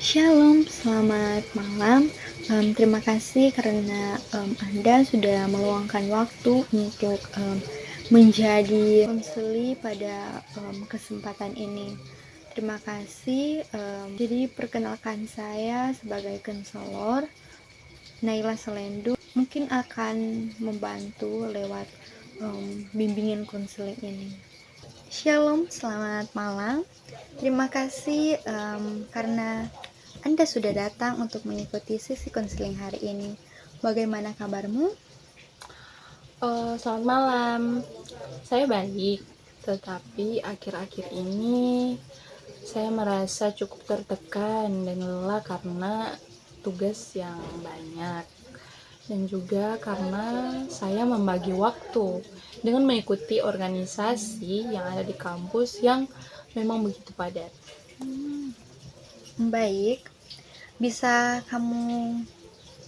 Shalom, selamat malam. Terima kasih karena Anda sudah meluangkan waktu untuk menjadi konseli pada kesempatan ini. Terima kasih. Jadi perkenalkan saya sebagai konselor Naila Selendu. Mungkin akan membantu lewat bimbingan konseling ini. Shalom, selamat malam. Terima kasih karena Anda sudah datang untuk mengikuti sesi konseling hari ini. Bagaimana kabarmu? Selamat malam. Saya baik, tetapi akhir-akhir ini saya merasa cukup tertekan dan lelah karena tugas yang banyak. Dan juga karena saya membagi waktu dengan mengikuti organisasi yang ada di kampus yang memang begitu padat. Baik, bisa kamu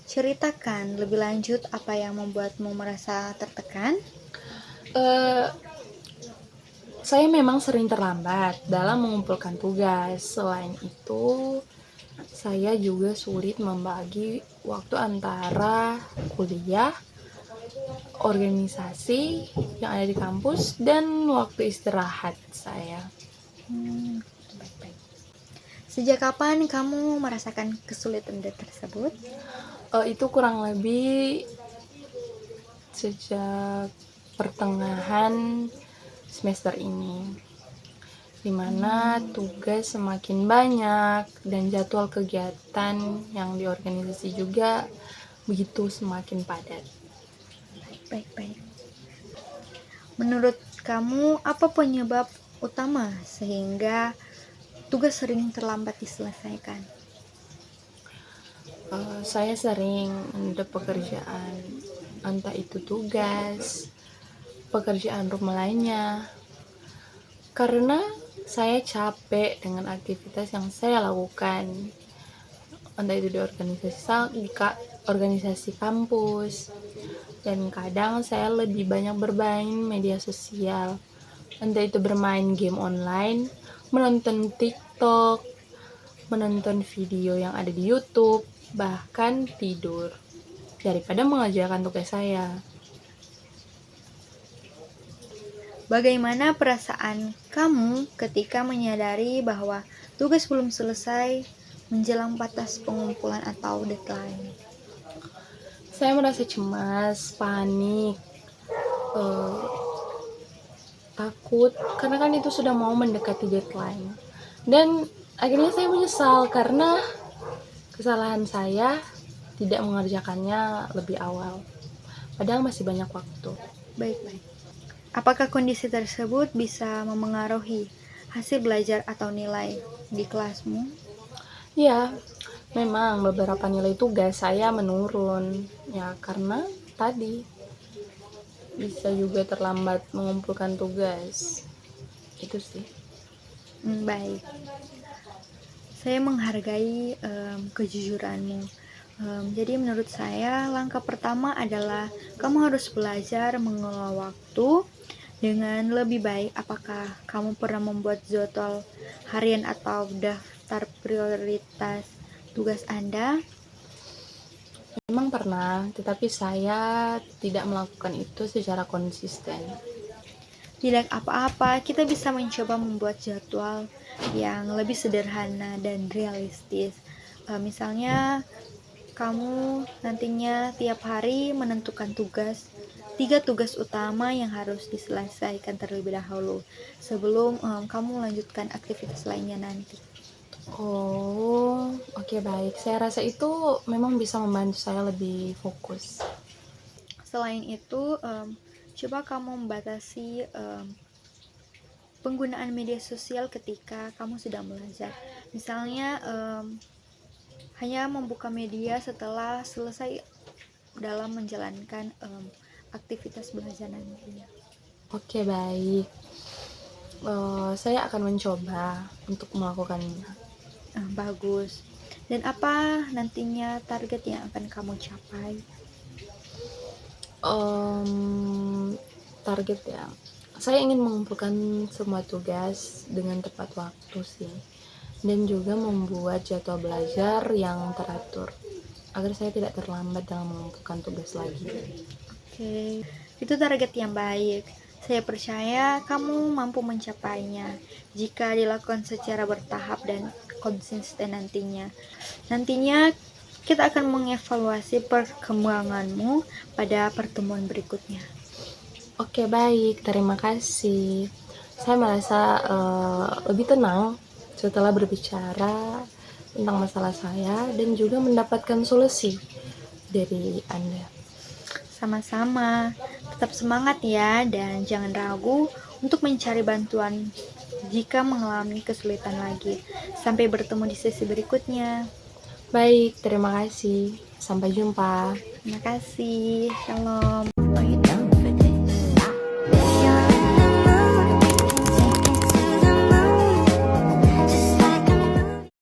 ceritakan lebih lanjut apa yang membuatmu merasa tertekan? Eh, saya memang sering terlambat dalam mengumpulkan tugas. Selain itu, saya juga sulit membagi waktu antara kuliah, organisasi yang ada di kampus, dan waktu istirahat saya. Baik-baik. Sejak kapan kamu merasakan kesulitan tersebut? Itu kurang lebih sejak pertengahan semester ini, dimana tugas semakin banyak dan jadwal kegiatan yang di organisasi juga begitu semakin padat. Baik-baik. Menurut kamu, apa penyebab utama sehingga tugas sering terlambat diselesaikan? Saya sering ada pekerjaan, entah itu tugas, pekerjaan rumah lainnya, karena saya capek dengan aktivitas yang saya lakukan, entah itu di organisasi kampus, dan kadang saya lebih banyak bermain media sosial, entah itu bermain game online, menonton TikTok, menonton video yang ada di YouTube, bahkan tidur daripada mengerjakan tugas saya. Bagaimana perasaan kamu ketika menyadari bahwa tugas belum selesai menjelang batas pengumpulan atau deadline? Saya merasa cemas, panik, takut, karena kan itu sudah mau mendekati deadline. Dan akhirnya saya menyesal karena kesalahan saya tidak mengerjakannya lebih awal, padahal masih banyak waktu. Baik-baik. Apakah kondisi tersebut bisa memengaruhi hasil belajar atau nilai di kelasmu? Ya, memang beberapa nilai tugas saya menurun, ya karena tadi bisa juga terlambat mengumpulkan tugas. Itu sih. Baik. Saya menghargai kejujuranmu. Jadi menurut saya langkah pertama adalah kamu harus belajar mengelola waktu dengan lebih baik. Apakah kamu pernah membuat jadwal harian atau daftar prioritas tugas Anda? Memang pernah, tetapi saya tidak melakukan itu secara konsisten. Tidak apa-apa, kita bisa mencoba membuat jadwal yang lebih sederhana dan realistis. Misalnya kamu nantinya tiap hari menentukan tiga tugas utama yang harus diselesaikan terlebih dahulu sebelum kamu melanjutkan aktivitas lainnya nanti. Oh, oke, baik. Saya rasa itu memang bisa membantu saya lebih fokus. Selain itu, coba kamu membatasi penggunaan media sosial ketika kamu sedang belajar. Misalnya hanya membuka media setelah selesai dalam menjalankan aktivitas belajar nanti. Oke, baik. Saya akan mencoba untuk melakukannya. Bagus. Dan apa nantinya target yang akan kamu capai? Target ya, saya ingin mengumpulkan semua tugas dengan tepat waktu sih, dan juga membuat jadwal belajar yang teratur agar saya tidak terlambat dalam mengumpulkan tugas lagi. Oke, itu target yang baik. Saya percaya kamu mampu mencapainya jika dilakukan secara bertahap dan konsisten nantinya. Nantinya kita akan mengevaluasi perkembanganmu pada pertemuan berikutnya. Oke, baik, terima kasih. Saya merasa lebih tenang setelah berbicara tentang masalah saya dan juga mendapatkan solusi dari Anda. Sama-sama, tetap semangat ya dan jangan ragu untuk mencari bantuan jika mengalami kesulitan lagi. Sampai bertemu di sesi berikutnya. Baik, terima kasih. Sampai jumpa. Terima kasih. Shalom.